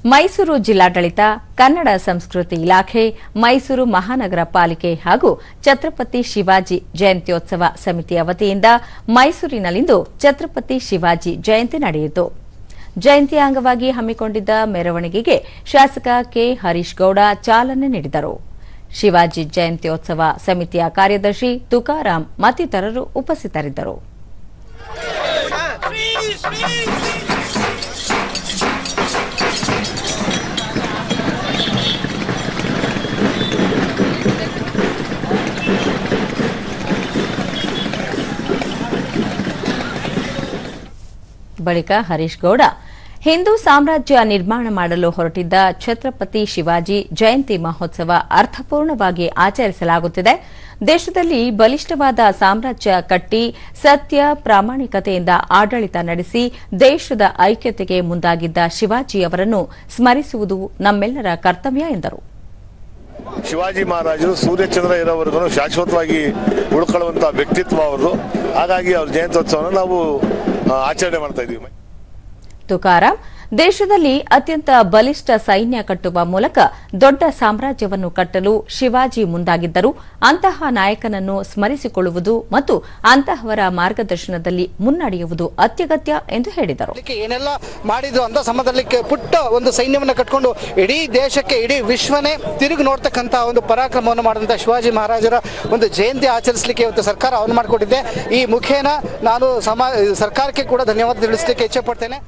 ಮೈಸೂರು ಜಿಲ್ಲಾಡಳಿತ, ಕನ್ನಡ ಸಂಸ್ಕೃತಿ ಇಲಾಖೆ, ಮೈಸೂರು ಮಹಾನಗರ ಪಾಲಿಕೆ ಹಾಗೂ ಛತ್ರಪತಿ ಶಿವಾಜಿ ಜಯಂತ್ಯೋತ್ಸವ ಸಮಿತಿಯ ವತಿಯಿಂದ ಮೈಸೂರಿನಲ್ಲಿಂದು ಛತ್ರಪತಿ ಶಿವಾಜಿ ಜಯಂತಿ ನಡೆಯಿತು. ಜಯಂತಿಯ ಅಂಗವಾಗಿ ಹಮ್ಮಿಕೊಂಡಿದ್ದ ಮೆರವಣಿಗೆಗೆ ಶಾಸಕ ಕೆ ಹರೀಶ್ ಗೌಡ ಚಾಲನೆ ನೀಡಿದರು. ಶಿವಾಜಿ ಜಯಂತ್ಯೋತ್ಸವ ಸಮಿತಿಯ ಕಾರ್ಯದರ್ಶಿ ತುಕಾರಾಂ ಮತ್ತಿತರರು ಉಪಸ್ಥಿತರಿದ್ದರು. ಬಳಿಕ ಹರೀಶ್ ಗೌಡ ಹಿಂದೂ ಸಾಮ್ರಾಜ್ಯ ನಿರ್ಮಾಣ ಮಾಡಲು ಹೊರಟಿದ್ದ ಛತ್ರಪತಿ ಶಿವಾಜಿ ಜಯಂತಿ ಮಹೋತ್ಸವ ಅರ್ಥಪೂರ್ಣವಾಗಿ ಆಚರಿಸಲಾಗುತ್ತಿದೆ. ದೇಶದಲ್ಲಿ ಬಲಿಷ್ಠವಾದ ಸಾಮ್ರಾಜ್ಯ ಕಟ್ಟಿ ಸತ್ಯ ಪ್ರಾಮಾಣಿಕತೆಯಿಂದ ಆಡಳಿತ ನಡೆಸಿ ದೇಶದ ಐಕ್ಯತೆಗೆ ಮುಂದಾಗಿದ್ದ ಶಿವಾಜಿಯವರನ್ನು ಸ್ಮರಿಸುವುದು ನಮ್ಮೆಲ್ಲರ ಕರ್ತವ್ಯ ಎಂದರು. ಶಿವಾಜಿ ಮಹಾರಾಜರು ಸೂರ್ಯಚಂದ್ರ ಇರೋವರೆಗೂ ಶಾಶ್ವತವಾಗಿ ಉಳ್ಕೊಳ್ಳುವಂತಹ ವ್ಯಕ್ತಿತ್ವ ಅವರು. ಹಾಗಾಗಿ ಅವ್ರ ಜಯಂತ್ಯೋತ್ಸವವನ್ನು ನಾವು ಆಚರಣೆ ಮಾಡ್ತಾ ಇದ್ದೀವಿ. ತುಕಾರಾಂ ದೇಶದಲ್ಲಿ ಅತ್ಯಂತ ಬಲಿಷ್ಠ ಸೈನ್ಯ ಕಟ್ಟುವ ಮೂಲಕ ದೊಡ್ಡ ಸಾಮ್ರಾಜ್ಯವನ್ನು ಕಟ್ಟಲು ಶಿವಾಜಿ ಮುಂದಾಗಿದ್ದರು. ಅಂತಹ ನಾಯಕನನ್ನು ಸ್ಮರಿಸಿಕೊಳ್ಳುವುದು ಮತ್ತು ಅಂತಹವರ ಮಾರ್ಗದರ್ಶನದಲ್ಲಿ ಮುನ್ನಡೆಯುವುದು ಅತ್ಯಗತ್ಯ ಎಂದು ಹೇಳಿದರು. ಏನೆಲ್ಲ ಮಾಡಿದ್ರು ಅಂತ ಸಮಯದಲ್ಲಿ ಪುಟ್ಟ ಒಂದು ಸೈನ್ಯವನ್ನು ಕಟ್ಟಿಕೊಂಡು ಇಡೀ ದೇಶಕ್ಕೆ, ಇಡೀ ವಿಶ್ವನೇ ತಿರುಗಿ ನೋಡ್ತಕ್ಕಂಥ ಒಂದು ಪರಾಕ್ರಮವನ್ನು ಮಾಡಿದಂಥ ಶಿವಾಜಿ ಮಹಾರಾಜರ ಒಂದು ಜಯಂತಿ ಆಚರಿಸಲಿಕ್ಕೆ ಇವತ್ತು ಸರ್ಕಾರ ಅನುವು ಮಾಡಿಕೊಟ್ಟಿದೆ. ಈ ಮುಖೇನ ನಾನು ಸರ್ಕಾರಕ್ಕೆ ಕೂಡ ಧನ್ಯವಾದ ತಿಳಿಸಲಿಕ್ಕೆ ಇಚ್ಛೆ ಪಡ್ತೇನೆ.